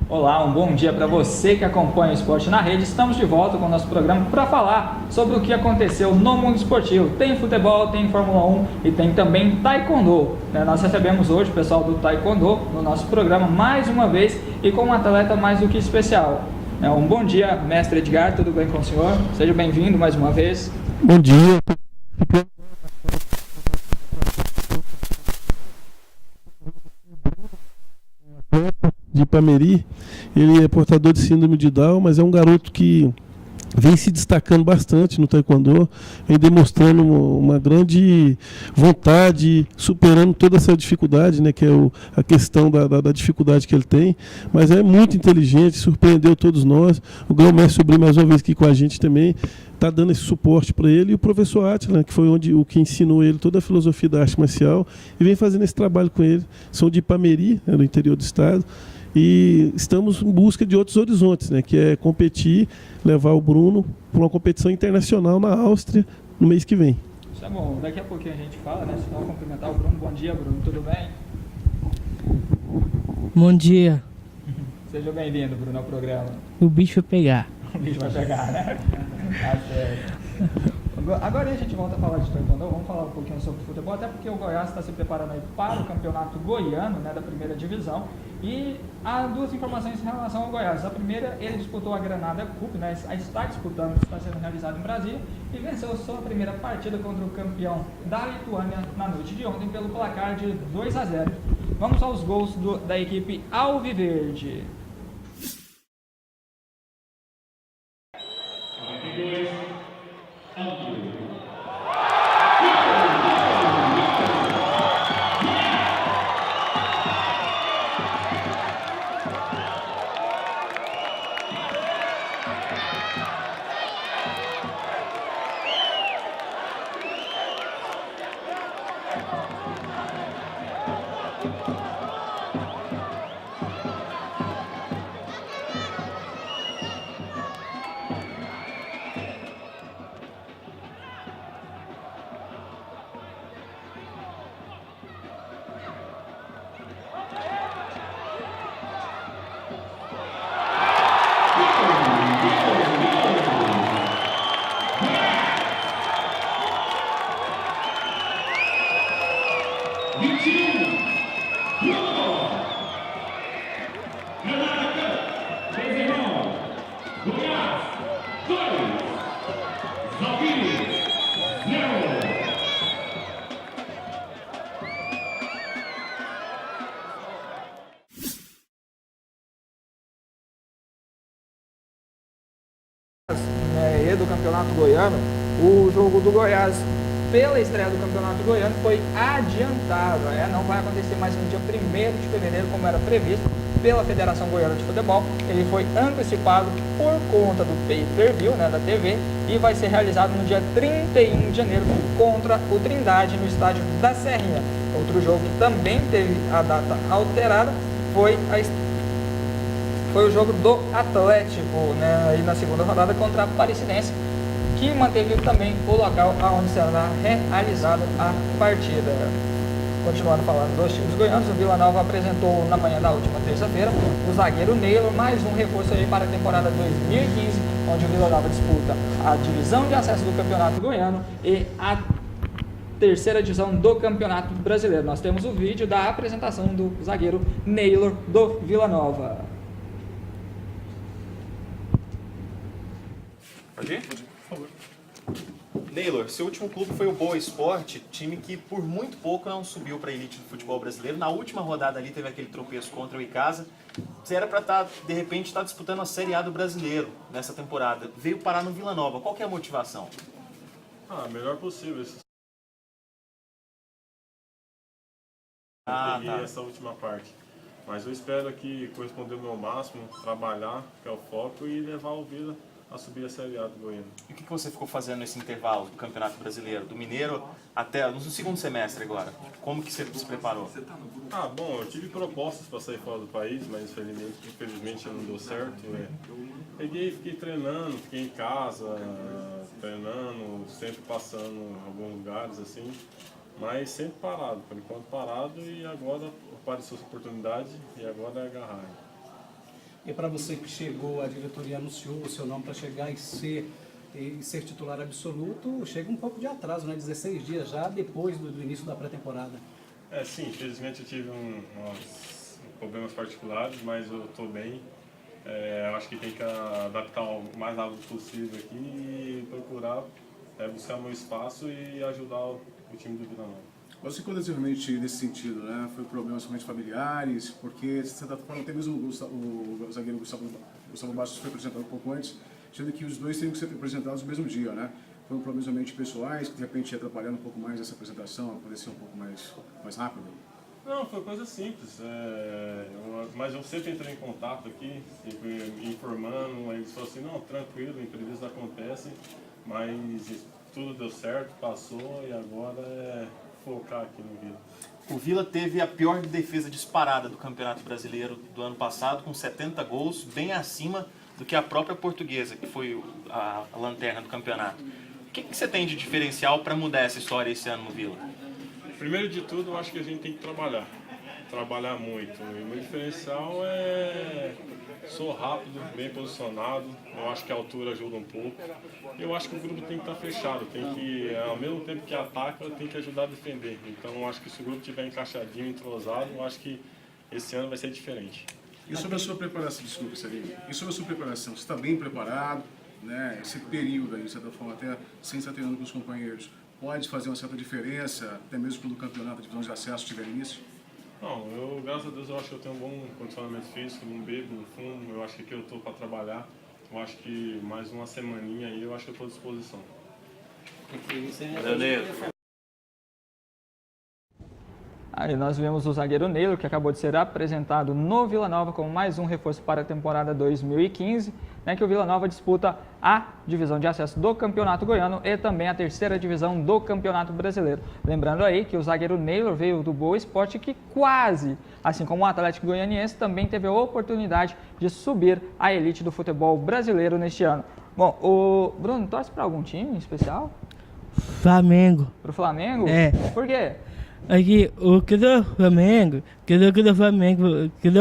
Olá, um bom dia para você que acompanha o Esporte na Rede. Estamos de volta com o nosso programa para falar sobre o que aconteceu no mundo esportivo. Tem futebol, tem Fórmula 1 e tem também Taekwondo. Nós recebemos hoje o pessoal do Taekwondo no nosso programa mais uma vez e com um atleta mais do que especial. Um bom dia, mestre Edgar, tudo bem com o senhor? Seja bem-vindo mais uma vez. Bom dia. De Ipameri, ele é portador de síndrome de Down, mas é um garoto que vem se destacando bastante no Taekwondo, vem demonstrando uma grande vontade, superando toda essa dificuldade, né, que é a questão da dificuldade que ele tem, mas é muito inteligente, surpreendeu todos nós. O grão-mestre Sobrinho, mais uma vez aqui com a gente também, está dando esse suporte para ele, e o professor Átila, que foi o que ensinou ele toda a filosofia da arte marcial, e vem fazendo esse trabalho com ele. São de Ipameri, no interior do estado, e estamos em busca de outros horizontes, né, que é competir, levar o Bruno para uma competição internacional na Áustria no mês que vem. Isso é bom, daqui a pouquinho a gente fala, né? Só cumprimentar o Bruno. Bom dia, Bruno, tudo bem? Bom dia. Seja bem-vindo, Bruno, ao programa. O bicho vai pegar. O bicho vai pegar, né? Tá certo. Agora a gente volta a falar de Taekwondo, vamos falar um pouquinho sobre futebol, até porque o Goiás está se preparando aí para o campeonato goiano, né, da primeira divisão. E há duas informações em relação ao Goiás. A primeira, ele disputou a Granada Cup, né, está disputando, está sendo realizado em Brasília, e venceu sua primeira partida contra o campeão da Lituânia na noite de ontem pelo placar de 2-0. Vamos aos gols da equipe Alviverde. Do Campeonato Goiano, o jogo do Goiás pela estreia do Campeonato Goiano foi adiantado, não vai acontecer mais no dia 1º de fevereiro como era previsto pela Federação Goiana de Futebol. Ele foi antecipado por conta do pay-per-view, da TV, e vai ser realizado no dia 31 de janeiro contra o Trindade no estádio da Serrinha. Outro jogo que também teve a data alterada foi o jogo do Atlético, aí na segunda rodada contra a Aparecidense, que manteve também o local onde será realizada a partida. Continuando falando dos times goianos, o Vila Nova apresentou na manhã da última terça-feira o zagueiro Neylor, mais um reforço aí para a temporada 2015, onde o Vila Nova disputa a divisão de acesso do Campeonato Goiano e a terceira divisão do Campeonato Brasileiro. Nós temos o vídeo da apresentação do zagueiro Neylor do Vila Nova. Pode ir? Por favor. Neylor, seu último clube foi o Boa Esporte, time que por muito pouco não subiu para a elite do futebol brasileiro. Na última rodada ali teve aquele tropeço contra o Icasa. Você era para de repente estar disputando a Série A do Brasileiro nessa temporada. Veio parar no Vila Nova. Qual que é a motivação? Melhor possível. Tá. Essa última parte. Mas eu espero aqui corresponder o meu máximo, trabalhar, que é o foco, e levar o Vila a subir a Série A do Goiânia. E o que você ficou fazendo nesse intervalo do Campeonato Brasileiro, do Mineiro até no segundo semestre agora? Como que você se preparou? Bom, eu tive propostas para sair fora do país, mas infelizmente não deu certo. Fiquei treinando, fiquei em casa, treinando, sempre passando em alguns lugares assim, mas sempre parado, por enquanto parado, e agora apareceu essa oportunidade e agora é agarrar. E para você que chegou, a diretoria anunciou o seu nome para chegar e ser titular absoluto, chega um pouco de atraso, né? 16 dias já depois do início da pré-temporada. Sim, infelizmente eu tive uns problemas particulares, mas eu estou bem. Acho que tem que adaptar o mais rápido possível aqui e procurar buscar meu espaço e ajudar o time do Vila Nova. Você ficou desenvolvimento nesse sentido, né? Foi problemas somente familiares, porque você está falando até mesmo o zagueiro Gustavo Bastos foi apresentado um pouco antes, sendo que os dois teriam que ser apresentados no mesmo dia, né? Foram problemas somente pessoais, que de repente ia atrapalhando um pouco mais essa apresentação, poder ser um pouco mais rápido? Não, foi coisa simples, mas eu sempre entrei em contato aqui, sempre informando, eles falaram assim, não, tranquilo, imprevistos acontecem, mas tudo deu certo, passou e agora é focar aqui no Vila. O Vila teve a pior defesa disparada do Campeonato Brasileiro do ano passado, com 70 gols, bem acima do que a própria Portuguesa, que foi a lanterna do campeonato. O que você tem de diferencial para mudar essa história esse ano no Vila? Primeiro de tudo, eu acho que a gente tem que trabalhar muito. E o meu diferencial sou rápido, bem posicionado, eu acho que a altura ajuda um pouco. Eu acho que o grupo tem que estar fechado, tem que, ao mesmo tempo que ataca, tem que ajudar a defender. Então eu acho que se o grupo estiver encaixadinho, entrosado, eu acho que esse ano vai ser diferente. E sobre a sua preparação, desculpa, Sérgio, e sobre a sua preparação, você está bem preparado, né? Esse período aí, de certa forma, até sem estar treinando com os companheiros, pode fazer uma certa diferença, até mesmo quando o campeonato de divisão de acesso tiver início? Não, graças a Deus, eu acho que eu tenho um bom condicionamento físico, não bebo, não fumo, eu acho que aqui eu estou para trabalhar. Eu acho que mais uma semaninha aí, eu acho que eu estou à disposição. Aí nós vemos o zagueiro Neylor, que acabou de ser apresentado no Vila Nova como mais um reforço para a temporada 2015, né, que o Vila Nova disputa a divisão de acesso do Campeonato Goiano e também a terceira divisão do Campeonato Brasileiro. Lembrando aí que o zagueiro Neylor veio do Boa Esporte, que quase, assim como o Atlético Goianiense, também teve a oportunidade de subir à elite do futebol brasileiro neste ano. Bom, o Bruno, torce para algum time em especial? Flamengo. Para o Flamengo? É. Por quê? Aqui, o que do Flamengo, que do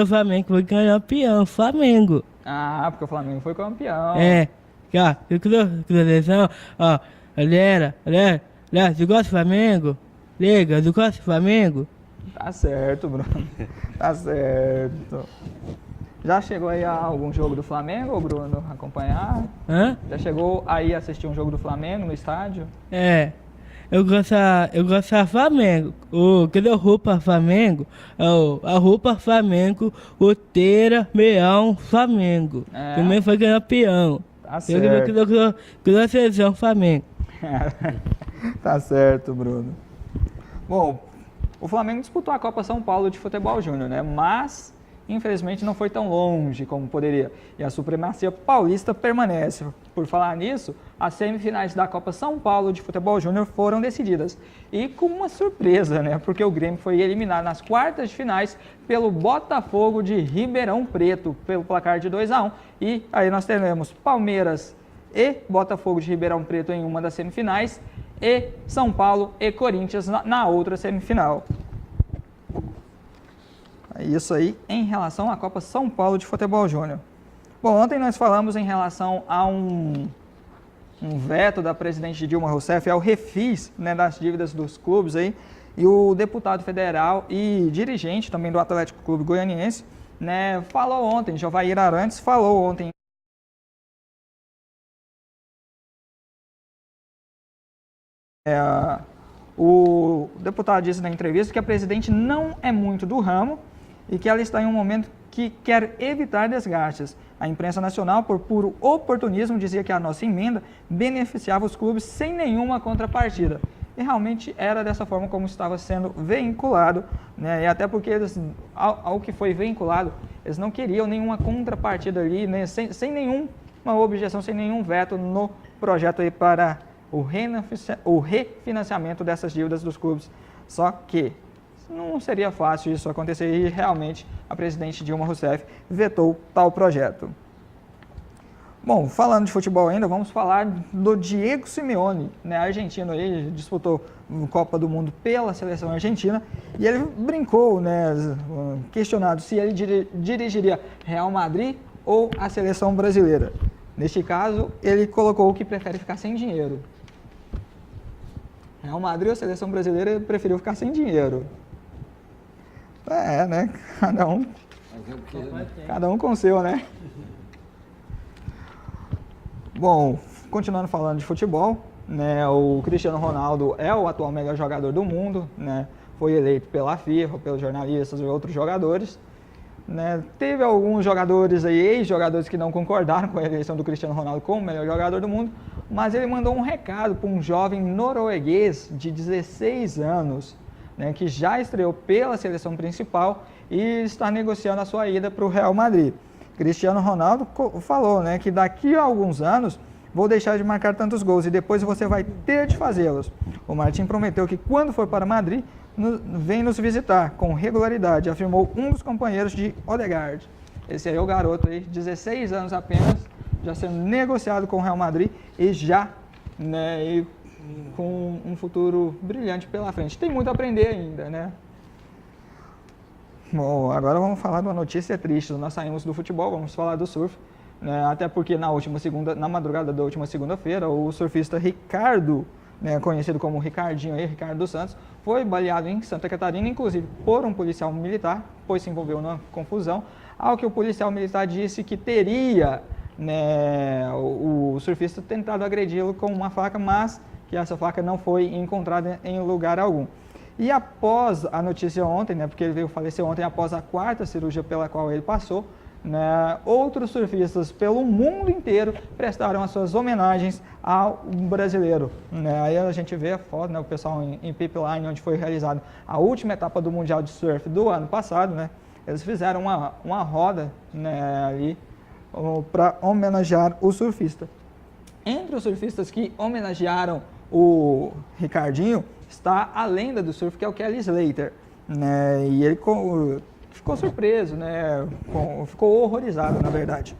Flamengo foi campeão, Flamengo. Ah, porque o Flamengo foi campeão. É, ó, que do lesão, ó, galera, você gosta do Flamengo? Liga, você gosta do Flamengo? Tá certo, Bruno. Tá certo. Já chegou aí a algum jogo do Flamengo, Bruno, acompanhar? Hã? Já chegou aí a assistir um jogo do Flamengo no estádio? É. Eu gosto do Flamengo. Cadê a roupa Flamengo? A roupa Flamengo, roteira, meão, Flamengo. É. Também foi campeão. Tá certo. Eu a seleção Flamengo. Tá certo, Bruno. Bom, o Flamengo disputou a Copa São Paulo de Futebol Júnior, né? Mas, infelizmente, não foi tão longe como poderia. E a supremacia paulista permanece. Por falar nisso, as semifinais da Copa São Paulo de Futebol Júnior foram decididas. E com uma surpresa, né? Porque o Grêmio foi eliminado nas quartas de finais pelo Botafogo de Ribeirão Preto, pelo placar de 2-1. E aí nós teremos Palmeiras e Botafogo de Ribeirão Preto em uma das semifinais e São Paulo e Corinthians na outra semifinal. Isso aí em relação à Copa São Paulo de Futebol Júnior. Bom, ontem nós falamos em relação a um veto da presidente Dilma Rousseff ao refis, né, das dívidas dos clubes aí, e o deputado federal e dirigente também do Atlético Clube Goianiense, né, falou ontem, Jovair Arantes falou ontem o deputado disse na entrevista que a presidente não é muito do ramo e que ela está em um momento que quer evitar desgastes. A imprensa nacional, por puro oportunismo, dizia que a nossa emenda beneficiava os clubes sem nenhuma contrapartida. E realmente era dessa forma como estava sendo veiculado, né? E até porque eles, ao que foi veiculado, eles não queriam nenhuma contrapartida ali, né? sem nenhuma objeção, sem nenhum veto no projeto aí para o refinanciamento dessas dívidas dos clubes. Só que não seria fácil isso acontecer e realmente a presidente Dilma Rousseff vetou tal projeto. Bom, falando de futebol ainda, vamos falar do Diego Simeone, né, argentino aí, disputou a Copa do Mundo pela seleção argentina e ele brincou, né, questionado se ele dirigiria Real Madrid ou a seleção brasileira? Neste caso, ele colocou que prefere ficar sem dinheiro. Real Madrid ou a seleção brasileira preferiu ficar sem dinheiro. Né? Cada um com o seu, né? Bom, continuando falando de futebol, né, o Cristiano Ronaldo é o atual melhor jogador do mundo, né? Foi eleito pela FIFA, pelos jornalistas e outros jogadores. Né? Teve alguns jogadores aí, ex-jogadores que não concordaram com a eleição do Cristiano Ronaldo como o melhor jogador do mundo, mas ele mandou um recado para um jovem norueguês de 16 anos, né, que já estreou pela seleção principal e está negociando a sua ida para o Real Madrid. Cristiano Ronaldo falou, né, que daqui a alguns anos vou deixar de marcar tantos gols e depois você vai ter de fazê-los. O Martim prometeu que quando for para Madrid, vem nos visitar com regularidade, afirmou um dos companheiros de Odegaard. Esse aí é o garoto aí, 16 anos apenas, já sendo negociado com o Real Madrid e já, né, e com um futuro brilhante pela frente. Tem muito a aprender ainda, né? Bom, agora vamos falar de uma notícia triste. Nós saímos do futebol, vamos falar do surf, né? Até porque na madrugada da última segunda-feira, o surfista Ricardo, né, conhecido como Ricardinho aí, Ricardo dos Santos, foi baleado em Santa Catarina, inclusive por um policial militar, pois se envolveu numa confusão, ao que o policial militar disse que teria, né, o surfista tentado agredi-lo com uma faca, mas que essa faca não foi encontrada em lugar algum. E após a notícia ontem, né, porque ele veio falecer ontem após a 4ª cirurgia pela qual ele passou, né, outros surfistas pelo mundo inteiro prestaram as suas homenagens ao brasileiro. Né? Aí a gente vê a foto, né, o pessoal em Pipeline, onde foi realizada a última etapa do Mundial de Surf do ano passado, né, eles fizeram uma roda, né, ali para homenagear o surfista. Entre os surfistas que homenagearam o Ricardinho está a lenda do surf, que é o Kelly Slater. Né, e ele ficou surpreso, né? Ficou horrorizado, na verdade.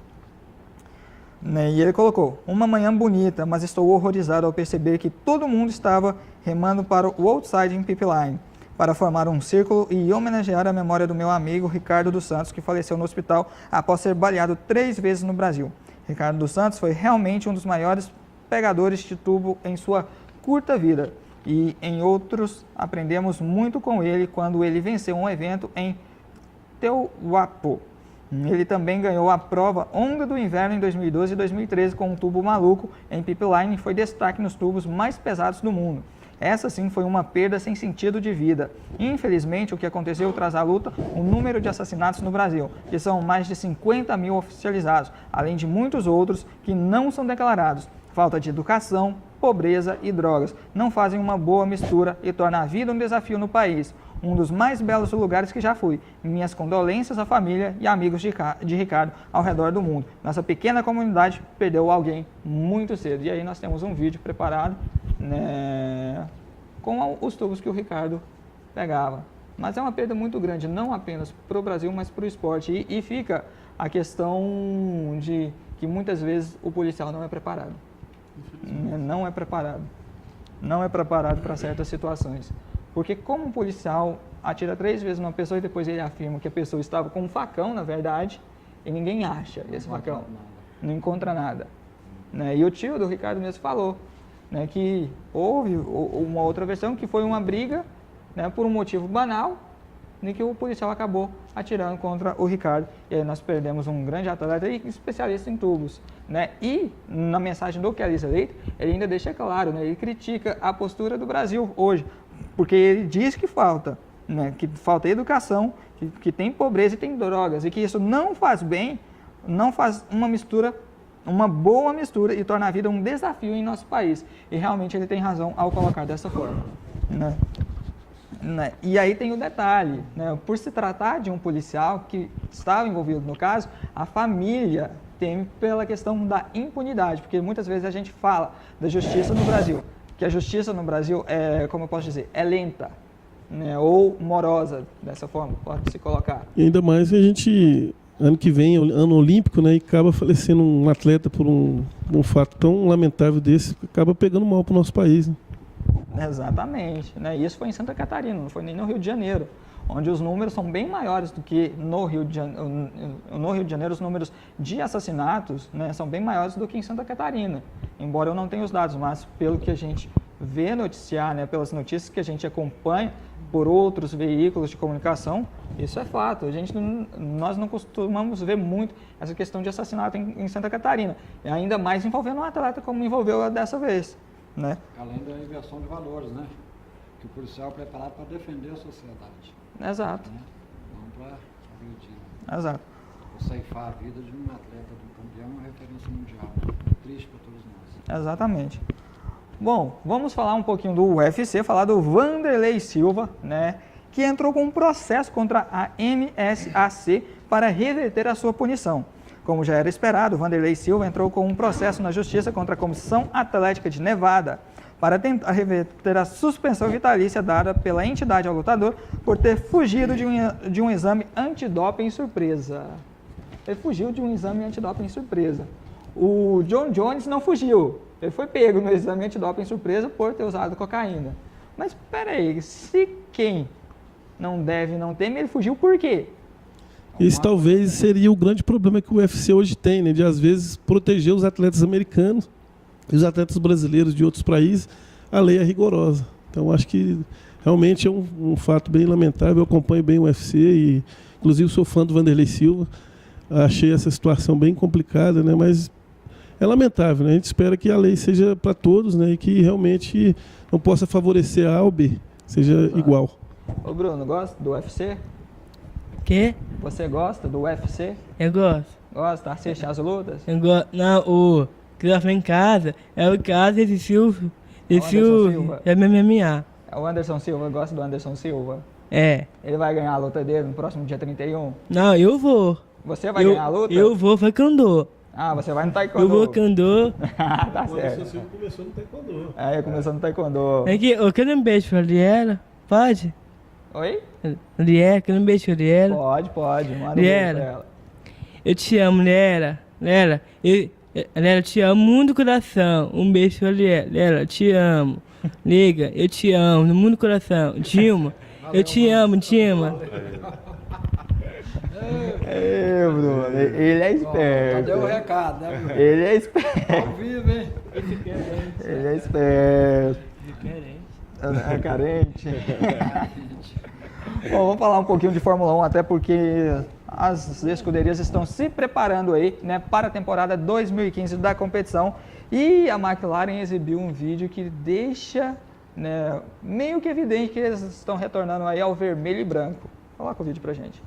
Né? E ele colocou: uma manhã bonita, mas estou horrorizado ao perceber que todo mundo estava remando para o outside em Pipeline, para formar um círculo e homenagear a memória do meu amigo Ricardo dos Santos, que faleceu no hospital após ser baleado 3 vezes no Brasil. Ricardo dos Santos foi realmente um dos maiores pegadores de tubo em sua curta vida, e em outros aprendemos muito com ele quando ele venceu um evento em Teuapo. Ele também ganhou a prova Onda do Inverno em 2012 e 2013 com um tubo maluco em Pipeline e foi destaque nos tubos mais pesados do mundo. Essa sim foi uma perda sem sentido de vida. Infelizmente, o que aconteceu traz à luta o número de assassinatos no Brasil, que são mais de 50 mil oficializados, além de muitos outros que não são declarados. Falta de educação, pobreza e drogas não fazem uma boa mistura e torna a vida um desafio no país. Um dos mais belos lugares que já fui. Minhas condolências à família e amigos de Ricardo ao redor do mundo. Nossa pequena comunidade perdeu alguém muito cedo. E aí nós temos um vídeo preparado, né, com os tubos que o Ricardo pegava. Mas é uma perda muito grande, não apenas para o Brasil, mas para o esporte. E fica a questão de que muitas vezes o policial não é preparado. Não é preparado. Não é preparado para certas situações. Porque como um policial atira 3 vezes numa pessoa e depois ele afirma que a pessoa estava com um facão, na verdade, e ninguém acha esse facão. Não encontra nada. Né? E o tio do Ricardo mesmo falou, né, que houve uma outra versão que foi uma briga, né, por um motivo banal, em que o policial acabou atirando contra o Ricardo. E aí nós perdemos um grande atleta e especialista em tubos. Né? E na mensagem do Kelly Slater, ele ainda deixa claro, né, ele critica a postura do Brasil hoje. Porque ele diz que falta, né, que falta educação, que tem pobreza e tem drogas, e que isso não faz bem, não faz uma boa mistura e torna a vida um desafio em nosso país. E realmente ele tem razão ao colocar dessa forma. Né? E aí tem o detalhe, né, por se tratar de um policial que estava envolvido no caso, a família teme pela questão da impunidade, porque muitas vezes a gente fala da justiça no Brasil, que a justiça no Brasil é, como eu posso dizer, é lenta, né, ou morosa, dessa forma, pode se colocar. E ainda mais a gente, ano que vem, ano olímpico, né, e acaba falecendo um atleta por um fato tão lamentável desse, acaba pegando mal para o nosso país. Né? Exatamente, né, e isso foi em Santa Catarina, não foi nem no Rio de Janeiro. onde os números são bem maiores do que no Rio de Janeiro, os números de assassinatos, né, são bem maiores do que em Santa Catarina. Embora eu não tenha os dados, mas pelo que a gente vê noticiar, né, pelas notícias que a gente acompanha por outros veículos de comunicação, isso é fato. Nós não costumamos ver muito essa questão de assassinato em Santa Catarina, e ainda mais envolvendo um atleta como envolveu dessa vez, né? Além da inversão de valores, né? Que o policial é preparado para defender a sociedade. Exato. Né? Não para agredir. Exato. Ou ceifar a vida de um atleta, de um campeão, é uma referência mundial. Triste para todos nós. Exatamente. Bom, vamos falar um pouquinho do UFC, falar do Wanderlei Silva, né, que entrou com um processo contra a MSAC para reverter a sua punição. Como já era esperado, Wanderlei Silva entrou com um processo na Justiça contra a Comissão Atlética de Nevada para tentar reverter a suspensão vitalícia dada pela entidade ao lutador por ter fugido de um exame antidoping surpresa. Ele fugiu de um exame antidoping surpresa. O John Jones não fugiu. Ele foi pego no exame antidoping surpresa por ter usado cocaína. Mas peraí, se quem não deve, não teme, ele fugiu por quê? Esse talvez seria o grande problema que o UFC hoje tem, né? De às vezes proteger os atletas americanos e os atletas brasileiros de outros países. A lei é rigorosa. Então acho que realmente é um fato bem lamentável. Eu acompanho bem o UFC e inclusive sou fã do Wanderlei Silva. Achei essa situação bem complicada, né? Mas é lamentável, né? A gente espera que a lei seja para todos, né? E que realmente não possa favorecer A ou B, seja igual. Ô Bruno, gosta do UFC? Que? Você gosta do UFC? Eu gosto. Gosta? Assiste as lutas? Eu gosto. Não, o que eu em casa é o caso desse Silvio. Desse Anderson Silva. é MMA. O Anderson Silva, gosta do Anderson Silva? É. Ele vai ganhar a luta dele no próximo dia 31? Não, eu vou. Você vai ganhar a luta? Eu vou, foi Kandô. Ah, você vai no Taekwondo? Eu vou Kandô. Tá certo. Anderson Silva começou no Taekwondo. É, começou no Taekwondo. Aqui, eu quero um beijo pra Liela. Pode? Oi? Liela, quero um beijo pra Liela. Pode. Manda um beijo Liela, pra ela. eu te amo, Liela. Liela, eu te amo muito do coração. Um beijo pra Liela. Liela, eu te amo. Liga, eu te amo, no mundo do coração. Dilma, eu te amo, Dilma. É, Bruno, ele é esperto. Deu o recado, né, Bruno? Ele é esperto. Ao vivo, hein? Ele é esperto. É carente. Bom, vamos falar um pouquinho de Fórmula 1, até porque as escuderias estão se preparando aí, né, para a temporada 2015 da competição. E a McLaren exibiu um vídeo que deixa, né, meio que evidente que eles estão retornando aí ao vermelho e branco. Coloca o vídeo pra gente.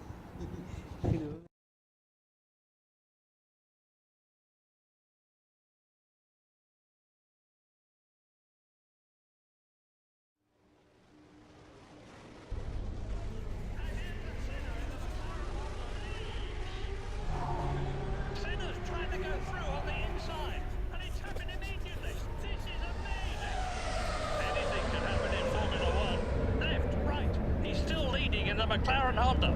The McLaren Honda,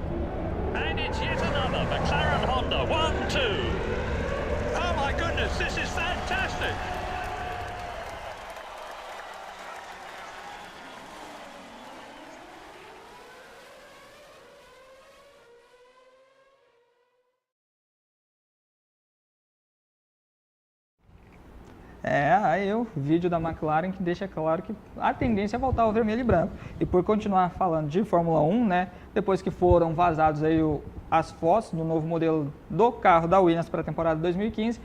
and it's yet another McLaren Honda 1-2. Oh my goodness, this is fantastic. É, aí o vídeo da McLaren que deixa claro que a tendência é voltar ao vermelho e branco. E por continuar falando de Fórmula 1, né, depois que foram vazados aí as fotos do novo modelo do carro da Williams para a temporada 2015,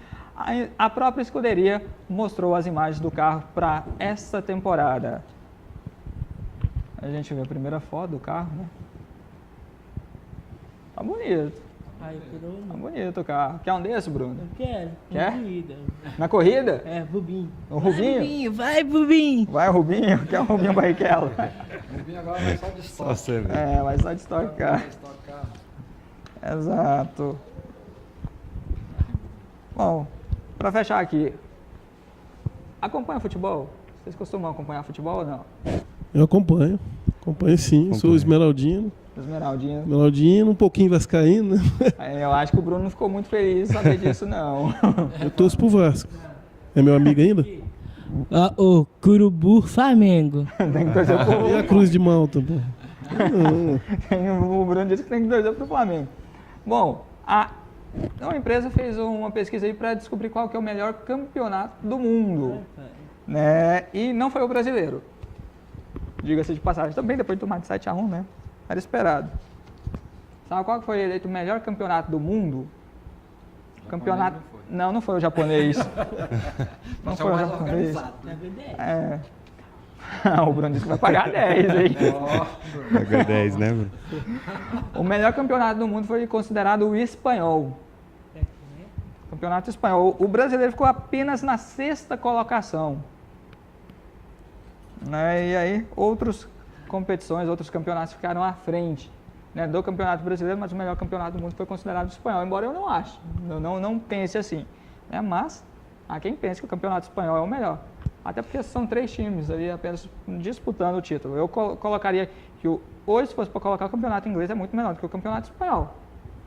a própria escuderia mostrou as imagens do carro para essa temporada. A gente vê a primeira foto do carro, né? Tá bonito. Tá bonito o carro. Quer um desse, Bruno? Eu quero. Quer? Corrida. Na corrida? É, Rubinho. O Rubinho? Vai, Rubinho. Vai, Rubinho. Quer um Rubinho Barrichello? O Rubinho agora vai só de estoque. É, vai só de estocar. Vai estocar. Exato. Bom, para fechar aqui, acompanha futebol? Vocês costumam acompanhar futebol ou não? Eu acompanho sim, sou esmeraldino. Esmeraldino, um pouquinho vascaíno, né? Eu acho que o Bruno não ficou muito feliz de saber disso, não. Eu torço pro Vasco. É meu amigo ainda? O Curubu Flamengo. Tem que torcer pro... E a Cruz de Malta, pô? O Bruno disse que tem que torcer para o Flamengo. Bom, uma empresa fez uma pesquisa aí para descobrir qual que é o melhor campeonato do mundo. Né? E não foi o brasileiro. Diga-se de passagem. Também depois de tomar de 7-1, né? Era esperado. Sabe qual que foi eleito o melhor campeonato do mundo? Campeonato... Não foi o japonês. Não foi o japonês. O Bruno disse que vai pagar 10 aí. Pagou 10, né, Bruno? O melhor campeonato do mundo foi considerado o espanhol. Campeonato espanhol. O brasileiro ficou apenas na 6ª colocação. Né? E aí, outras competições, outros campeonatos ficaram à frente, né, do campeonato brasileiro, mas o melhor campeonato do mundo foi considerado o espanhol, embora eu não ache, eu não pense assim. Né? Mas há quem pense que o campeonato espanhol é o melhor. Até porque são 3 times ali apenas disputando o título. Eu colocaria que hoje, se fosse para colocar o campeonato inglês, é muito melhor do que o campeonato espanhol.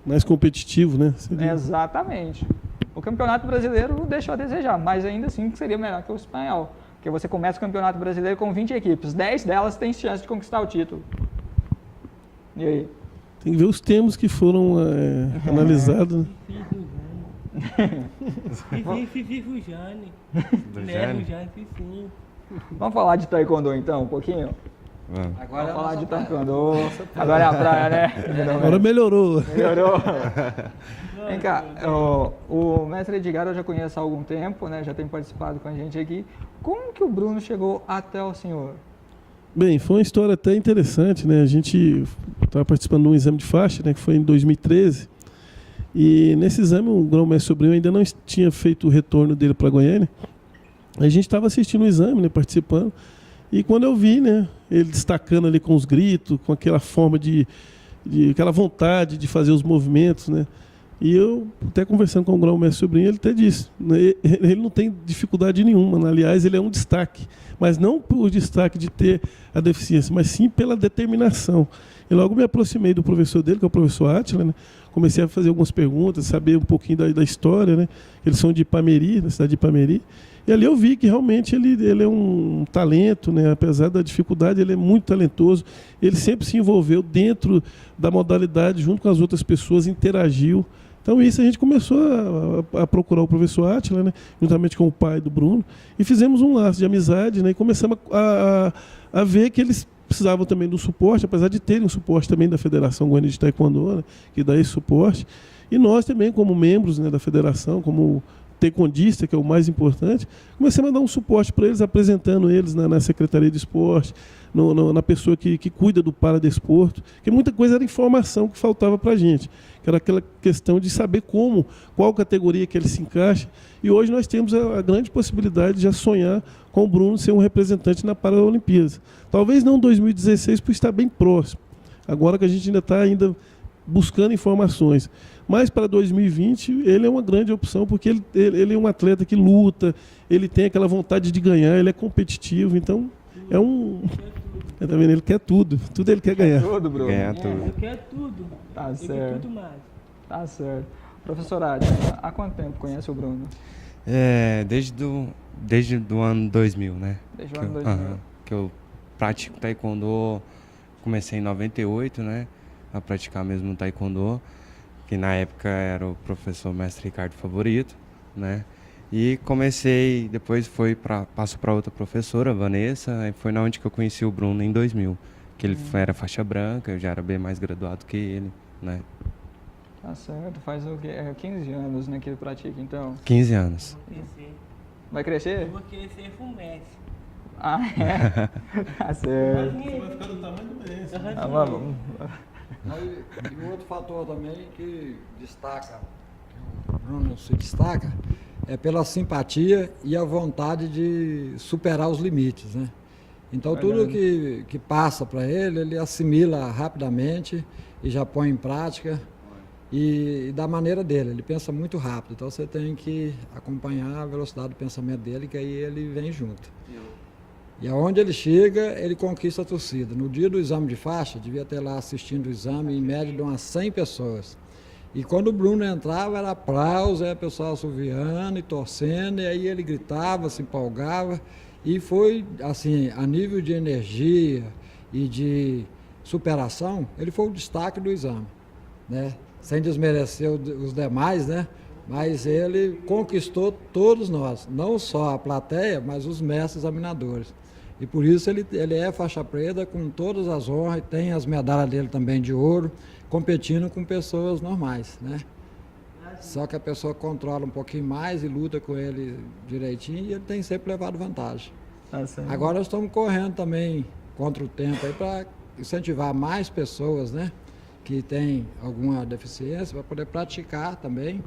Mais competitivo, né? Exatamente. O campeonato brasileiro deixou a desejar, mas ainda assim seria melhor que o espanhol. Porque você começa o campeonato brasileiro com 20 equipes, 10 delas têm chance de conquistar o título. E aí? Tem que ver os termos que foram analisados. Vamos falar de taekwondo então, um pouquinho? Vamos falar de taekwondo. Agora é a praia, né? Agora melhorou. Vem cá, o mestre Edgar eu já conheço há algum tempo, né? Já tem participado com a gente aqui. Como que o Bruno chegou até o senhor? Bem, foi uma história até interessante, né? A gente estava participando de um exame de faixa, né? Que foi em 2013. E nesse exame o grão-mestre sobrinho ainda não tinha feito o retorno dele para Goiânia. A gente estava assistindo o exame, né? Participando. E quando eu vi, né? Ele destacando ali com os gritos, com aquela forma aquela vontade de fazer os movimentos, né? E eu, até conversando com o grão-mestre sobrinho, ele até disse, né, ele não tem dificuldade nenhuma, né? Aliás, ele é um destaque, mas não por destaque de ter a deficiência, mas sim pela determinação. E logo me aproximei do professor dele, que é o professor Átila, né? Comecei a fazer algumas perguntas, saber um pouquinho da história, né? Eles são de Ipameri, na cidade de Ipameri. E ali eu vi que realmente ele é um talento, né? Apesar da dificuldade, ele é muito talentoso. Ele sempre se envolveu dentro da modalidade, junto com as outras pessoas, interagiu. Então isso a gente começou a procurar o professor Átila, né? Juntamente com o pai do Bruno, e fizemos um laço de amizade, né? E começamos a ver que eles precisavam também do suporte, apesar de terem um suporte também da Federação Goiana de Taekwondo, né? Que dá esse suporte. E nós também, como membros, né, da federação, como taekwondista, que é o mais importante, começamos a dar um suporte para eles, apresentando eles na Secretaria de Esporte, na pessoa que cuida do paradesporto, porque muita coisa era informação que faltava para a gente, que era aquela questão de saber qual categoria que ele se encaixa, e hoje nós temos a grande possibilidade de já sonhar com o Bruno ser um representante na Paralimpíadas. Talvez não em 2016, por estar bem próximo, agora que a gente ainda está buscando informações. Mas para 2020 ele é uma grande opção, porque ele é um atleta que luta, ele tem aquela vontade de ganhar, ele é competitivo, então é um... Tá vendo? Ele quer tudo ele quer ganhar. Tudo, Bruno. Ganhar tudo. Eu quero tudo. Tá Eu certo. quero tudo mais. Tá certo. Professor Átila, há quanto tempo conhece o Bruno? Desde do ano 2000, né? Desde o ano 2000. Que eu pratico taekwondo, comecei em 98, né? A praticar mesmo taekwondo, que na época era o professor mestre Ricardo Favorito, né? E comecei, depois passo para outra professora, Vanessa, e foi na onde que eu conheci o Bruno em 2000, que ele era faixa branca, eu já era bem mais graduado que ele, né? Tá certo, faz o quê? 15 anos, né, que ele pratica, então? 15 anos. Vai crescer? Eu vou querer ser fumete. Ah, é? Tá certo. Você vai ficar do tamanho do mês. E o outro fator também que destaca, que o Bruno se destaca, é pela simpatia e a vontade de superar os limites, né? Então tudo que passa para ele assimila rapidamente e já põe em prática e da maneira dele. Ele pensa muito rápido, então você tem que acompanhar a velocidade do pensamento dele, que aí ele vem junto. E aonde ele chega, ele conquista a torcida. No dia do exame de faixa, devia ter lá assistindo o exame, em média de umas 100 pessoas. E quando o Bruno entrava, era aplauso, aí o pessoal assoviando e torcendo, e aí ele gritava, se empolgava. E foi, assim, a nível de energia e de superação, ele foi o destaque do exame, né? Sem desmerecer os demais, né? Mas ele conquistou todos nós, não só a plateia, mas os mestres examinadores. E por isso ele é faixa preta com todas as honras, e tem as medalhas dele também de ouro, competindo com pessoas normais, né? Só que a pessoa controla um pouquinho mais e luta com ele direitinho e ele tem sempre levado vantagem. Agora nós estamos correndo também contra o tempo aí para incentivar mais pessoas, né, que têm alguma deficiência para poder praticar também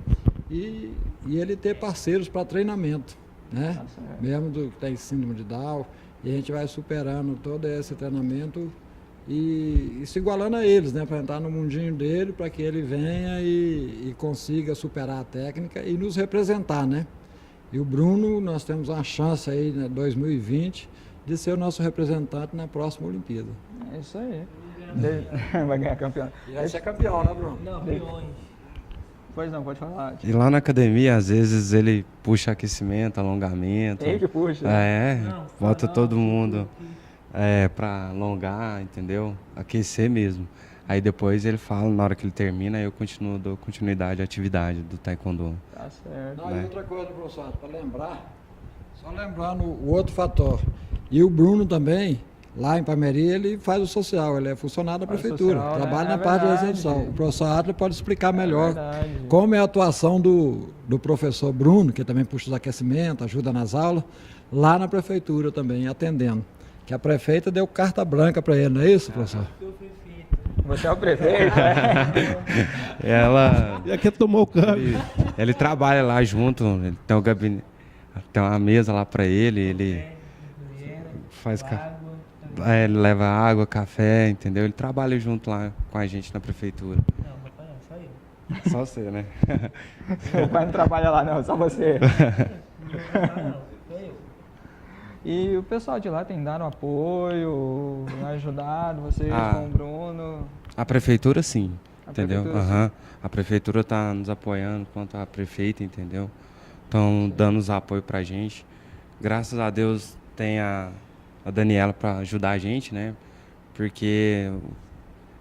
e ele ter parceiros para treinamento, né? Mesmo do que tem síndrome de Down, e a gente vai superando todo esse treinamento e se igualando a eles, né, para entrar no mundinho dele, para que ele venha e consiga superar a técnica e nos representar, né? E o Bruno, nós temos uma chance aí, né, 2020, de ser o nosso representante na próxima Olimpíada. É isso aí. Vai ganhar campeão. E vai ser campeão, né, Bruno? Não, milhões. Pois não, pode falar. E lá na academia, às vezes, ele puxa aquecimento, alongamento. Ele que puxa. Bota todo mundo pra alongar, entendeu? Aquecer mesmo. Aí depois ele fala, na hora que ele termina, eu dou continuidade à atividade do taekwondo. Tá certo. Não, e outra coisa, professor, para lembrar, só lembrando o outro fator. E o Bruno também, lá em Pameri, ele faz o social, ele é funcionário da prefeitura, social, trabalha né? na parte da Verdade. execução. O professor Adler pode explicar melhor verdade. como é a atuação do professor Bruno, que também puxa os aquecimentos, ajuda nas aulas, lá na prefeitura também, atendendo. Que a prefeita deu carta branca para ele, não é isso, professor? Você é o prefeito? Ela... Já quer tomar o cargo. Ele trabalha lá junto, ele tem um gabinete, tem uma mesa lá pra ele faz... ele leva água, café, entendeu? Ele trabalha junto lá com a gente na prefeitura. Não, papai não, só eu. Só você, né? Meu pai não trabalha lá não, só você. Não, papai não, sou eu. E o pessoal de lá tem dado apoio, ajudado vocês com o Bruno? A prefeitura sim, entendeu? Prefeitura, Aham. A prefeitura está nos apoiando quanto a prefeita, entendeu? Estão dando os apoios pra gente. Graças a Deus tem a Daniela para ajudar a gente, né? Porque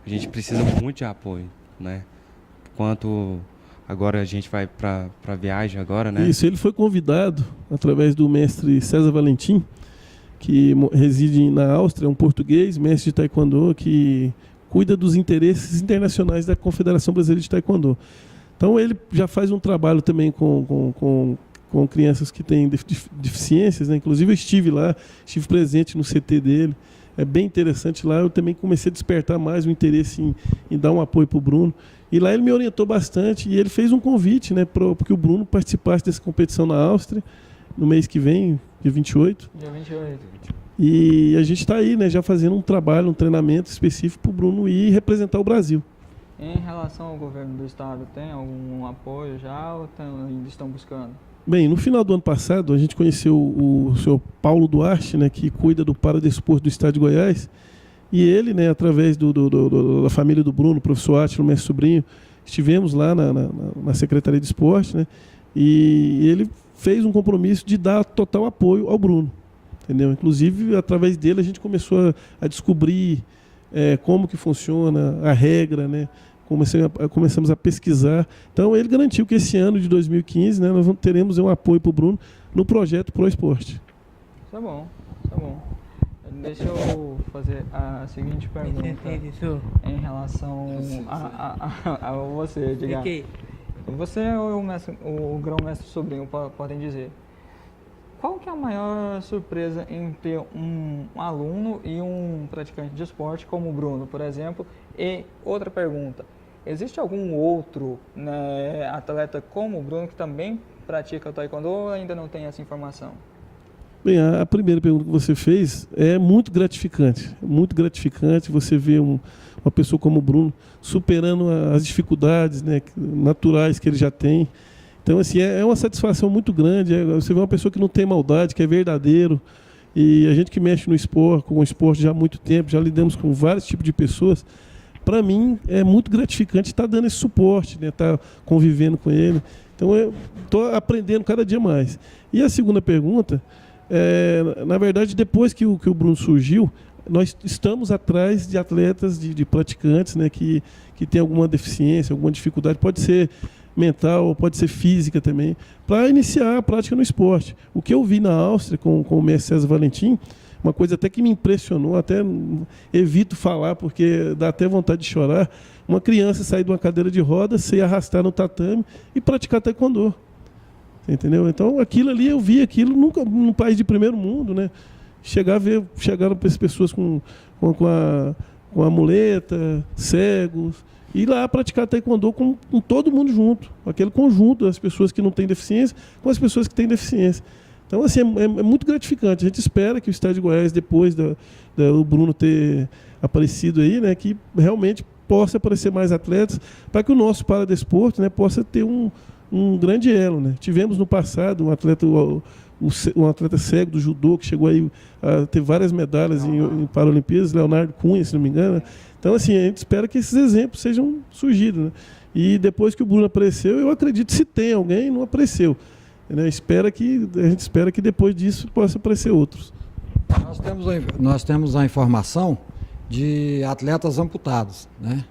a gente precisa muito de apoio, né? Quanto agora a gente vai para viagem agora, né? Isso, ele foi convidado através do mestre César Valentim, que reside na Áustria, um português, mestre de taekwondo, que cuida dos interesses internacionais da Confederação Brasileira de Taekwondo. Então ele já faz um trabalho também com crianças que têm deficiências, né? Inclusive eu estive lá, estive presente no CT dele. É bem interessante lá. Eu também comecei a despertar mais o interesse em dar um apoio para o Bruno. E lá ele me orientou bastante e ele fez um convite, né, para que o Bruno participasse dessa competição na Áustria no mês que vem, dia 28. Dia 28. E a gente está aí, né, já fazendo um trabalho, um treinamento específico para o Bruno ir representar o Brasil. Em relação ao governo do estado, tem algum apoio já ou ainda estão buscando? Bem, no final do ano passado, a gente conheceu o senhor Paulo Duarte, né, que cuida do Paradesporto do Estado de Goiás, e ele, né, através da família do Bruno, o professor Átila, o mestre sobrinho, estivemos lá na Secretaria de Esporte, né, e ele fez um compromisso de dar total apoio ao Bruno, entendeu? Inclusive, através dele, a gente começou a descobrir como que funciona a regra, né? Começamos a pesquisar. Então, ele garantiu que esse ano de 2015, né, nós teremos um apoio para o Bruno no projeto Pro Esporte. Tá bom, tá bom. Deixa eu fazer a seguinte pergunta em relação a você, diga. Você ou o grão-mestre sobrinho podem dizer. Qual que é a maior surpresa em ter um aluno e um praticante de esporte como o Bruno, por exemplo? E outra pergunta, existe algum outro, né, atleta como o Bruno que também pratica o taekwondo ou ainda não tem essa informação? Bem, a primeira pergunta que você fez é muito gratificante. Muito gratificante você ver uma pessoa como o Bruno superando as dificuldades, né, naturais que ele já tem. Então, assim, é uma satisfação muito grande. Você vê uma pessoa que não tem maldade, que é verdadeiro. E a gente que mexe no esporte, com o esporte já há muito tempo, já lidamos com vários tipos de pessoas. Para mim, é muito gratificante estar dando esse suporte, né, estar convivendo com ele. Então, eu estou aprendendo cada dia mais. E a segunda pergunta, na verdade, depois que o Bruno surgiu, nós estamos atrás de atletas, de praticantes, né, que têm alguma deficiência, alguma dificuldade, pode ser mental, pode ser física também, para iniciar a prática no esporte. O que eu vi na Áustria com o mestre César Valentim, uma coisa até que me impressionou, até evito falar porque dá até vontade de chorar, uma criança sair de uma cadeira de rodas, se arrastar no tatame e praticar taekwondo. Entendeu? Então aquilo ali, eu vi aquilo nunca num país de primeiro mundo, né? Chegaram para as pessoas com a muleta, cegos, e ir lá praticar taekwondo com todo mundo junto, aquele conjunto das pessoas que não têm deficiência com as pessoas que têm deficiência. Então, assim, é muito gratificante. A gente espera que o Estado de Goiás, depois do Bruno ter aparecido aí, né, que realmente possa aparecer mais atletas, para que o nosso paradesporto, né, possa ter um grande elo, né? Tivemos no passado um atleta cego do judô, que chegou aí a ter várias medalhas em Paralimpíadas, Leonardo Cunha, se não me engano. Então, assim, a gente espera que esses exemplos sejam surgidos, né? E depois que o Bruno apareceu, eu acredito, se tem alguém, não apareceu. Né? A gente espera que depois disso possa aparecer outros. Nós temos a informação de atletas amputados, né,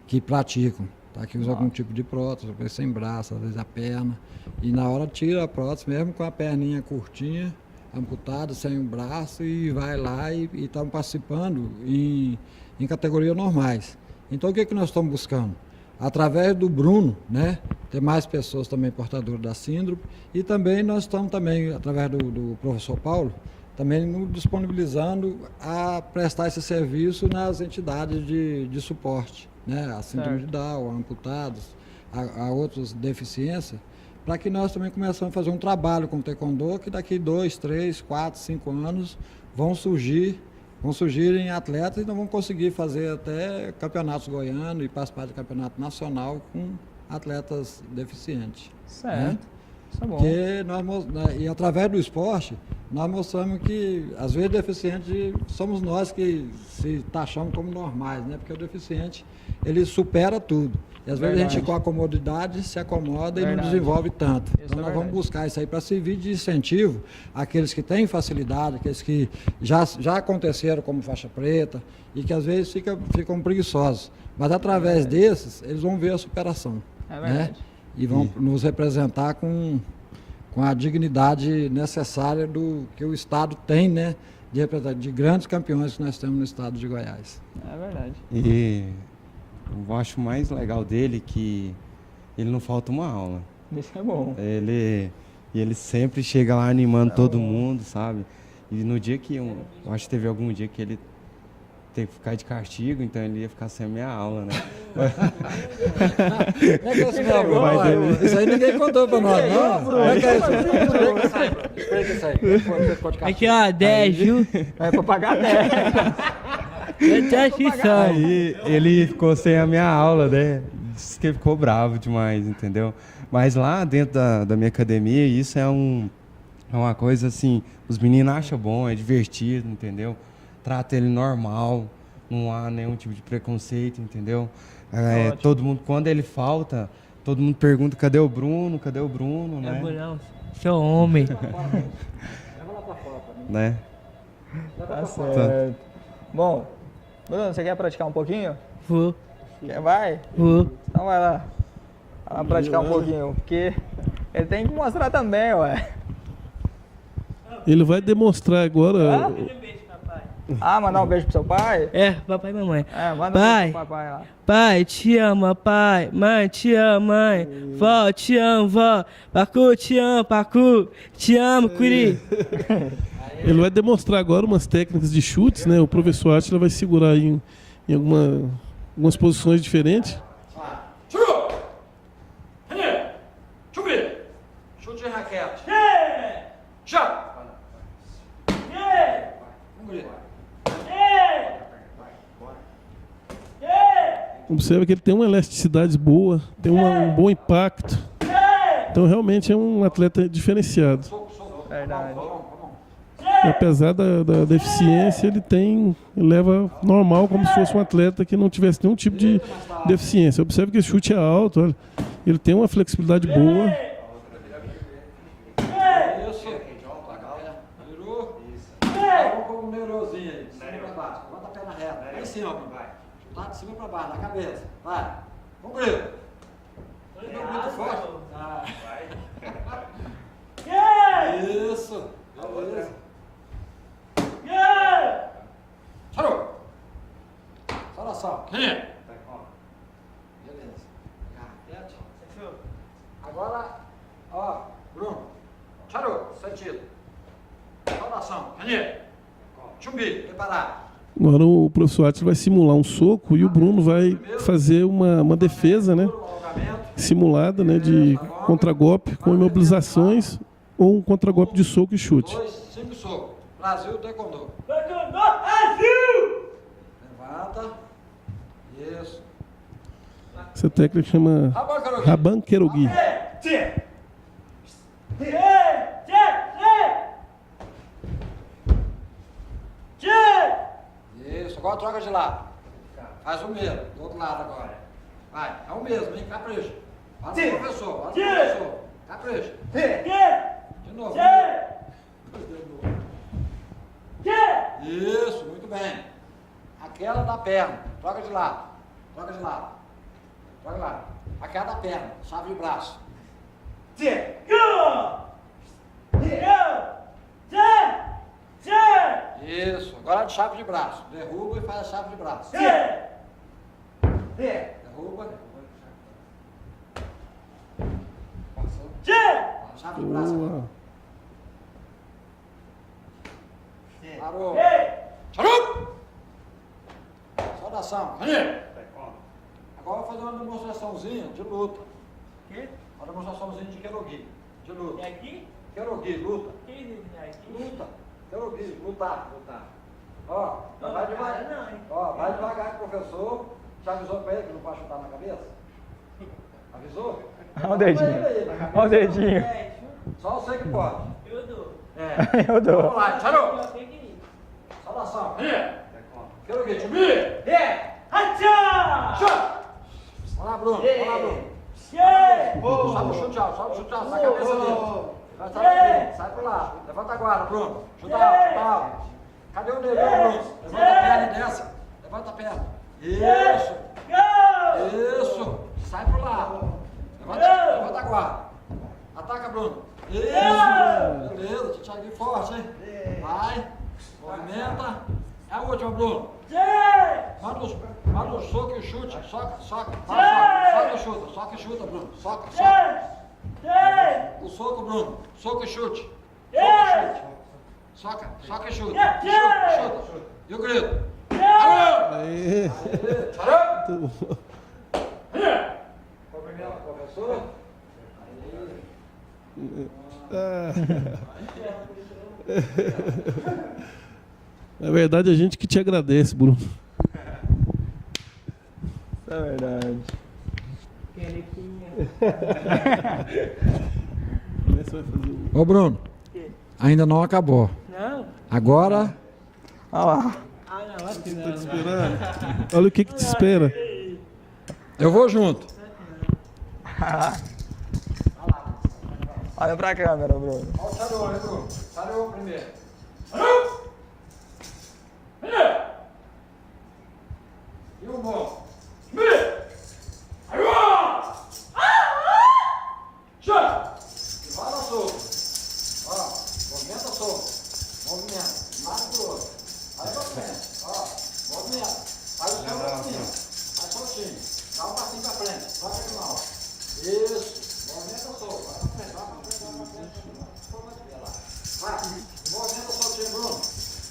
que praticam, tá, que usam algum tipo de prótese, às vezes sem braço, às vezes a perna, e na hora tira a prótese, mesmo com a perninha curtinha, amputada, sem um braço, e vai lá e estão participando em categorias normais. Então o que nós estamos buscando? Através do Bruno, né, ter mais pessoas também portadoras da síndrome, e também nós estamos também, através do professor Paulo, também nos disponibilizando a prestar esse serviço nas entidades de suporte, né, a síndrome de Down, a amputados, a outras deficiências, para que nós também começamos a fazer um trabalho com o taekwondo, que daqui 2, 3, 4, 5 anos vão surgirem atletas e nós vamos conseguir fazer até campeonatos goianos e participar de campeonato nacional com atletas deficientes. Certo. Né? Isso é bom. E através do esporte, nós mostramos que, às vezes, deficientes somos nós que se taxamos como normais, né? Porque o deficiente, ele supera tudo. E às vezes a gente, com a comodidade, se acomoda e não desenvolve tanto. Então nós vamos buscar isso aí para servir de incentivo àqueles que têm facilidade, aqueles que já aconteceram como faixa preta e que às vezes ficam preguiçosos. Mas através desses, eles vão ver a superação. Né? E vão nos representar com a dignidade necessária do que o Estado tem, né? De grandes campeões que nós temos no Estado de Goiás. É verdade. E eu acho mais legal dele que ele não falta uma aula. Isso é bom. Ele sempre chega lá animando todo mundo, sabe? E no dia que eu acho que teve algum dia que ele teve que ficar de castigo, então ele ia ficar sem a minha aula, né? Isso aí ninguém contou pra nós, não. Explica isso aí. Aqui, ó, 10, viu? É pra pagar 10. Aí ele ficou sem a minha aula, né? Disse que ele ficou bravo demais, entendeu? Mas lá dentro da minha academia, isso é uma coisa assim, os meninos acham bom, é divertido, entendeu? Trata ele normal, não há nenhum tipo de preconceito, entendeu? Todo mundo, quando ele falta, todo mundo pergunta, cadê o Bruno, né? Não, seu homem. Né? Tá certo. Bom, Bruno, você quer praticar um pouquinho? Vou. Vai? Vou. Então vai lá. Vai lá praticar um pouquinho, porque ele tem que mostrar também, ué. Ele vai demonstrar agora... Mandar um beijo pro seu pai? É, papai e mamãe. Manda um beijo pro papai lá. Pai, te amo, pai. Mãe, te amo, mãe. Vó, te amo, vó. Pacu, te amo, Pacu. Te amo, Curi. Ele vai demonstrar agora umas técnicas de chutes, né? O professor Átila vai segurar aí em algumas posições diferentes. Chute em raquete. Observa que ele tem uma elasticidade boa, tem um bom impacto. Então realmente é um atleta diferenciado. Verdade. E apesar da deficiência, ele leva normal, como se fosse um atleta que não tivesse nenhum tipo de deficiência. Observe que o chute é alto, olha, ele tem uma flexibilidade boa. Virou. Com o neurozinho aí. par, na cabeça. Vai. Com grito. Muito forte. Isso. Beleza. Parou. Saudação. Beleza. Agora, ó, Bruno. Parou. Sentido. Saudação. Chumbi. Preparar. Agora o professor Átila vai simular um soco e o Bruno vai fazer uma defesa, né? Simulada, né? De contragolpe com imobilizações ou um contragolpe de soco e chute. 2, 5 socos. Brasil, taekwondo. Levanta. Isso. Essa técnica chama Raban Kerogi. Isso, agora troca de lado. Faz o mesmo, do outro lado agora. Vai, é o mesmo, hein? Capricha. Fala pro professor, fala pro professor. Capricha. De novo. Isso, muito bem. Aquela da perna, troca de lado. Troca de lado. Troca de lado. Aquela da perna, chave de braço. Isso, agora de chave de braço. Derruba e faz a chave de braço. Derruba. Passou. Chave de braço. Boa. Parou. Parou. Saudação. Agora vou fazer uma demonstraçãozinha de luta. Uma demonstraçãozinha de Kerogi. De luta. E aqui? Kerogi, luta. Que isso aqui? Luta. Kerogi, lutar. Ó, vai devagar. Não, hein? Ó, vai devagar com o professor. Já avisou pra ele que não pode chutar na cabeça? Avisou? Olha o dedinho. Olha o dedinho. Só você que pode. Eu dou. É. Eu dou. Vamos lá, tchau. Eu tenho que ir. Saudação. Kerogi, time. Hacha! Vamos lá, Bruno. Vamos lá, Bruno. Sobe o chute alto, sai a cabeça dele. Sai pro lado. Levanta a guarda, Bruno. Chuta alto. Cadê o dedo, Bruno? Levanta a perna e desce. Levanta a perna. Isso. Isso. Sai pro lado. Levanta a guarda. Ataca, Bruno. Isso. Beleza, Thiago forte, hein? Vai. Movimenta. É a última, Bruno. Manda o soco e o chute. Soca. Soca e chuta, Bruno. Soca. O soco, Bruno. Soco e chute. Soca e chuta. Chuta. E o grito. Aê. Cumprimento o professor. Na verdade, a gente que te agradece, Bruno. Isso é verdade. Ô, Bruno. Ainda não acabou. Não? Agora. Olha lá. Ah, não, aqui Tá te não. esperando? Olha o que te espera. Eu vou junto. Olha pra câmera, Bruno. Olha o Sarou, hein, Bruno? Sarou primeiro. E o bom? E roda solto. Ó, movimenta solto. Movimenta. Lado pro outro. Vai pra frente. Ó, movimenta. Faz o seu passinho. Vai soltinho. Dá um passinho pra frente. Toca de mal. Isso. Movimenta solto. Vai pra frente. Vai. Movimenta soltinho, Bruno.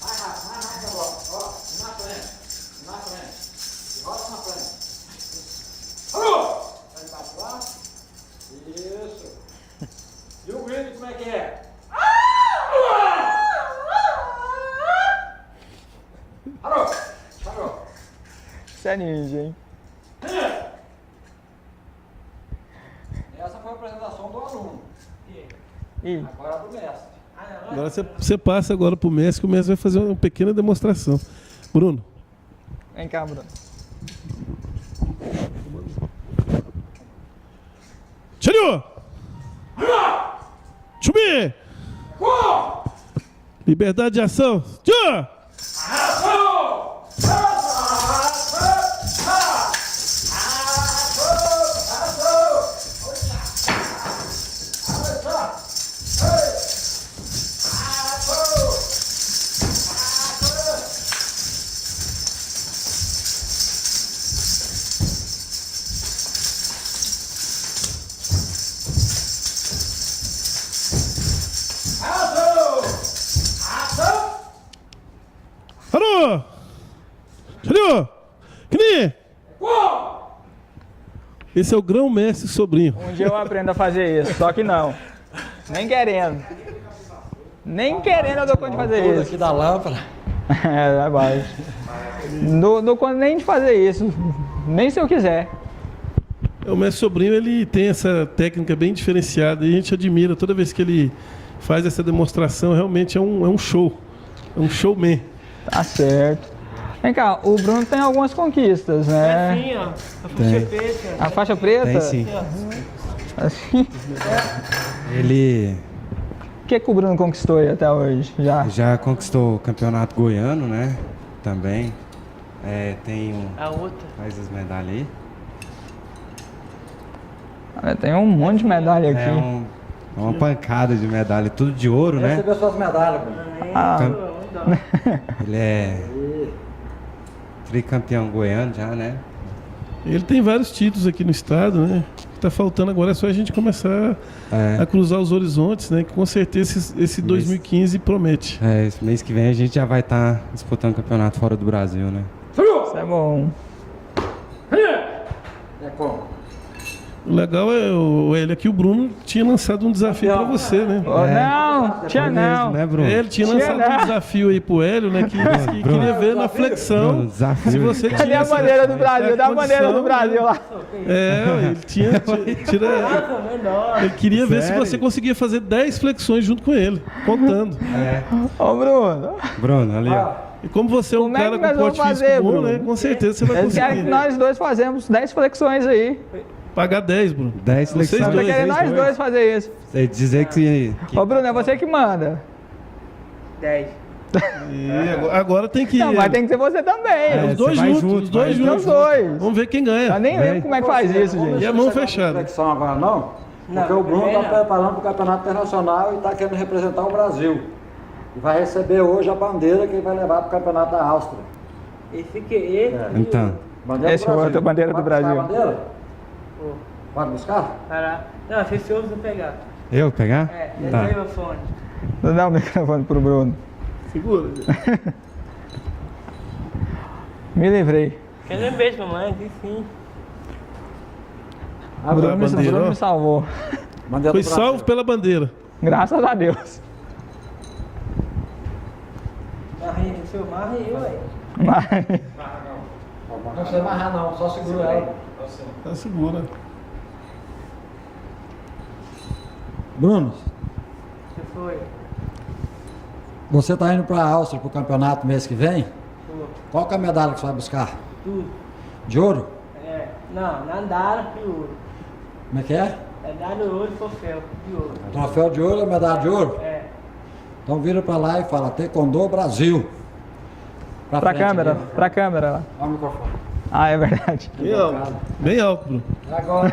Mais rápido agora. Ó, e na frente. E roda na frente. Parou! Vai embaixo lá. Isso. E o grito como é que é? Parou. Isso é ninja, hein? Essa foi a apresentação do aluno. Ih, Agora do mestre. Agora você passa agora pro mestre, que o mestre vai fazer uma pequena demonstração. Bruno. vem cá, Bruno. Tchau! Chumi! Liberdade de ação. Tchau! Esse é o grão-mestre Sobrinho. Um dia eu aprendo a fazer isso, só que não. Nem querendo. Nem querendo eu dou conta de fazer isso. Aqui da lâmpada. É base. Dou conta nem de fazer isso. Nem se eu quiser. O mestre Sobrinho, ele tem essa técnica bem diferenciada e a gente admira toda vez que ele faz essa demonstração. Realmente é um show. É um showman. Tá certo. Vem cá, o Bruno tem algumas conquistas, né? Assim, ó. A faixa preta. A faixa preta? Tem sim. Assim. Ele O que o Bruno conquistou aí até hoje? já conquistou o campeonato goiano, né? Também. Tem A outra. faz as medalhas aí. Tem um monte de medalha aqui. Uma pancada de medalha, tudo de ouro, né? Recebeu suas medalhas, Bruno. Ele é tricampeão goiano já, né? Ele tem vários títulos aqui no estado, né? O que tá faltando agora é só a gente começar a cruzar os horizontes, né? Que com certeza esse 2015 promete. Esse mês que vem a gente já vai estar disputando campeonato fora do Brasil, né? Isso é bom. É como? O legal é ele aqui, o Bruno tinha lançado um desafio para você, né? Não, tinha não. Né, Bruno? Ele tinha lançado um desafio aí pro Hélio, né? Que queria ver na flexão Bruno, desafio. se você tinha. Cadê a bandeira do Brasil? Dá a bandeira do Brasil lá. Ele tinha. Ele queria ver se você conseguia fazer 10 flexões junto com ele, contando. Ô, Bruno. Bruno, ali, ó. E como você é um Como é que cara nós com vamos porte fazer, físico bom, Bruno? né? Com certeza você vai Eles querem que conseguir. nós dois fazemos 10 flexões aí. Pagar 10, Bruno. 10 Vocês flexões. Tá dois, querendo nós dois fazer isso. Você dizer que Ô, Bruno, é você que manda. 10. E agora tem que. Não, mas tem que ser você também. Os dois você vai juntos, junto, os dois vai juntos. Os dois. Vamos ver quem ganha. Eu nem lembro como é que faz isso, gente. E a mão fechada. Flexão agora não? Porque o Bruno está preparando para o campeonato internacional e está querendo representar o Brasil. E vai receber hoje a bandeira que ele vai levar para o campeonato da Áustria. Esse aqui, esse. Então, Bandeira Esse do Brasil. outro, a bandeira do Vai buscar Brasil. a bandeira? Pode buscar? Parar. Não, se eu vou pegar. eu pegar? Tá. Meu fone. Dá o microfone pro Bruno. Segura. Me livrei. Quer um beijo, mamãe? Aqui sim. O Bruno, a bandeira, Bruno ó. me salvou. Bandeira Foi do Brasil. salvo pela bandeira. Graças a Deus. Marrinha, o seu marra e eu, aí. Mas... Não precisa amarrar não, só segura ela. Tá segura. Bruno, Você foi? você está indo para a Áustria para o campeonato mês que vem? Qual que é a medalha que você vai buscar? Tudo. De ouro? Não, nada de ouro. Como é que é? É dado ouro e troféu de ouro. Troféu de ouro, medalha de ouro? É. Então vira para lá e fala Taekwondo Brasil. Pra frente câmera, ali. pra câmera lá. Olha o microfone. Ah, é verdade. Bem alto. Bem alto, Bruno. E agora?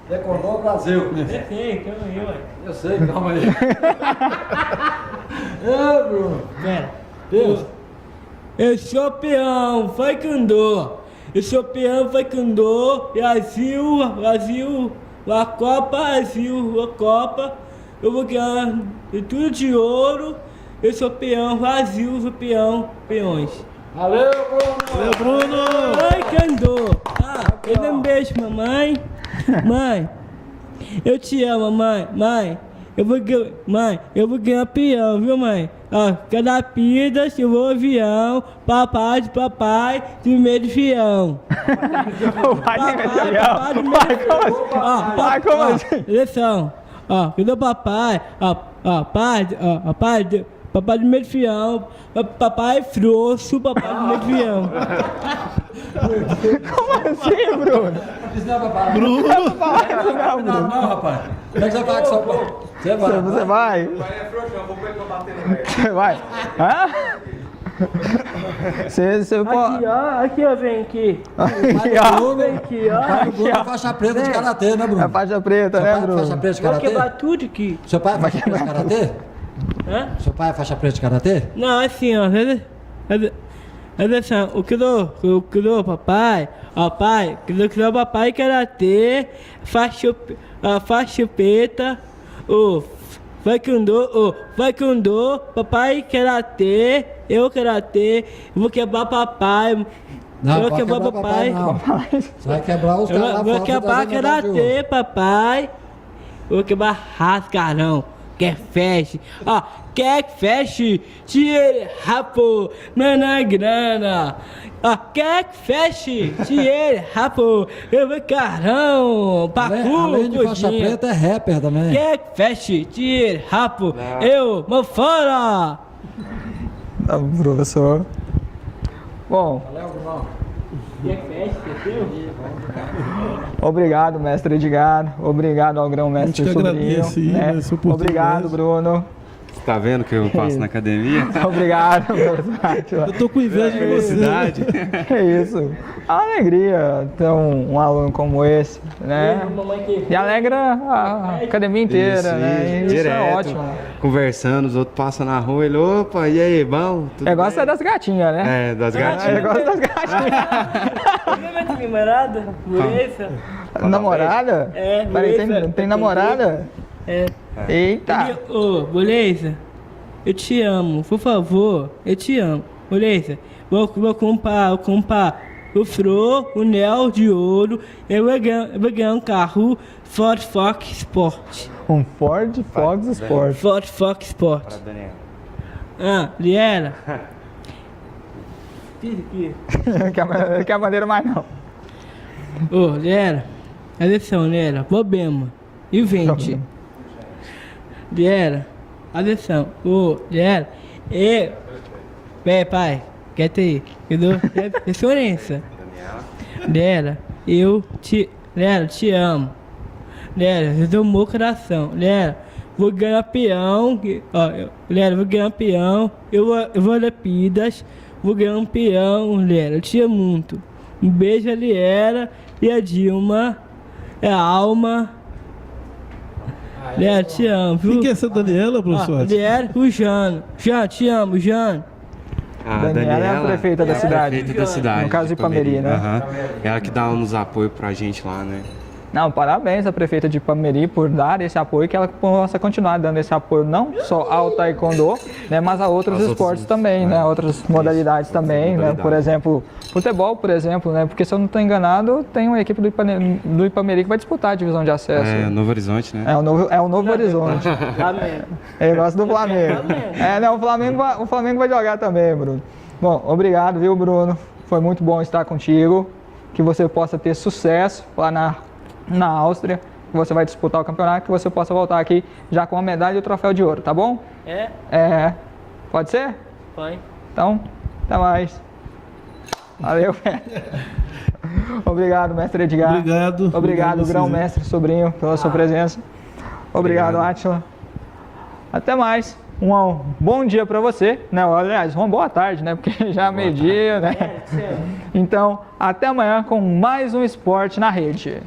Taekwondo Brasil. Sim, calma aí, ué. Eu sei, calma aí. É, Bruno. Pera. Deus. Eu sou peão, Taekwondo. Eu sou peão, Taekwondo. Brasil, a Copa, Brasil, a Copa. Eu vou ganhar tudo de ouro. Eu sou peão, Brasil, sou peão, peões. Valeu, Bruno. Valeu, Bruno! Taekwondo. Eu dou um beijo, mamãe. Mãe, eu te amo, mãe. Mãe, eu vou ganhar peão, viu, mãe? Ó, cada pida, eu vou avião, papai, de meio de fião. Vai, vai, como assim? Atenção, ó, cadê o papai? Papai de meio de fião, papai frouxo, papai de meio de fião. Como assim, Bruno? Isso não é papai. Bruno! Não, rapaz. Como é que você vai com São Paulo? Você vai. Você vai? Você vai? Hã? Você pode... Aqui, ó, vem aqui. Aqui, ó. Bruno, Aqui, ó. pai do Bruno é faixa preta de karatê, né, Bruno? É faixa preta, Seu né, pai é faixa Bruno? preta de Vou karatê? quebrar tudo aqui. Seu pai é faixa preta de karatê? Hã? Seu pai é faixa preta de karatê? Não, assim, ó. Atenção, o que eu papai, ó, pai, que eu papai karatê, faixa preta, Taekwondo, papai karatê, eu vou quebrar papai, Não, eu vou pode quebrar papai. não. Você vai quebrar os caras lá Eu vou fora quebrar das medalhas de ouro. karatê, papai. Eu vou quebrar rascarão. Quer feche? Ó, quer feche? Tire rapo, nana grana. Ó, quer feche? Tire rapo, eu vou carão. Pacu, Além de faixa coxinha. preta, é rapper também. Quer feche? Tire rapo, eu vou fora. Tá, professor. Bom, Valeu, Bruno. Quer feche, entendeu? obrigado, mestre Edgar. Obrigado ao grão-mestre A gente que Sobrinho. agradece aí, Né? essa oportunidade. Obrigado, Bruno. Você tá vendo que eu faço na academia? Obrigado, professor. Eu tô com inveja de você. Velocidade. Que isso. É uma alegria ter um aluno como esse, né? E alegra a academia inteira, né? E isso direto, é ótimo. conversando, os outros passam na rua, ele, opa, e aí, bom? Tudo Eu gosto bem? é das gatinhas, né? É, das Eu gatinhas. gosto das gatinhas. Não é namorada? Beleza? Namorada? É, Peraí, beleza. tem namorada? É. Eita. Ô, beleza? Eu te amo, por favor, eu te amo, beleza? Vou comprar o Fro, o Nel de ouro, eu vou ganhar um carro Ford Fox Sport. Um Ford Fox Sport. Ford Fox Sport. Para Daniel. Ah, Liera. Fiz aqui. Quer a bandeira mais não. Ô, Liera, atenção, Liera, problema. E vende. Liera, atenção. Ô, Liera, pai, quieta aí. Eu dou referência. Liera, eu te amo. Liera, eu dou meu coração. Liera, vou ganhar peão. Ó, Liera, vou ganhar peão. Eu vou Olimpíadas. Vou ganhar um peão, Liera. Eu te amo muito. Um beijo a Liera e a Dilma. É a Alma. Liera, te amo, viu? Quem que é essa Daniela, professor? Liera, o Jano. Jano, te amo, Jano. A Daniela é a prefeita da cidade. Prefeita da cidade. No caso de Ipameri, né? Aham. Ela que dá uns apoio pra gente lá, né? Não, parabéns à prefeita de Ipameri por dar esse apoio, que ela possa continuar dando esse apoio não só ao taekwondo, né, mas a outros esportes também, né, outras modalidades também, né, por exemplo, futebol, por exemplo, né, porque se eu não estou enganado, tem uma equipe do Ipameri que vai disputar a divisão de acesso. É, Novo Horizonte, né? É o Novo Horizonte. Amém. Eu gosto do Flamengo. Não, o Flamengo vai jogar também, Bruno. Bom, obrigado, viu, Bruno? Foi muito bom estar contigo. Que você possa ter sucesso lá na Áustria, que você vai disputar o campeonato, que você possa voltar aqui já com a medalha e o troféu de ouro, tá bom? É? Pode ser? Pode. Então, até mais. Valeu. Obrigado, mestre Edgar. Obrigado. Obrigado, grão-mestre Sobrinho, pela sua presença. Obrigado, Átila. Até mais. Um bom dia para você, né? Aliás, uma boa tarde, né? Porque já é meio-dia, né? Então, até amanhã com mais um Esporte na Rede.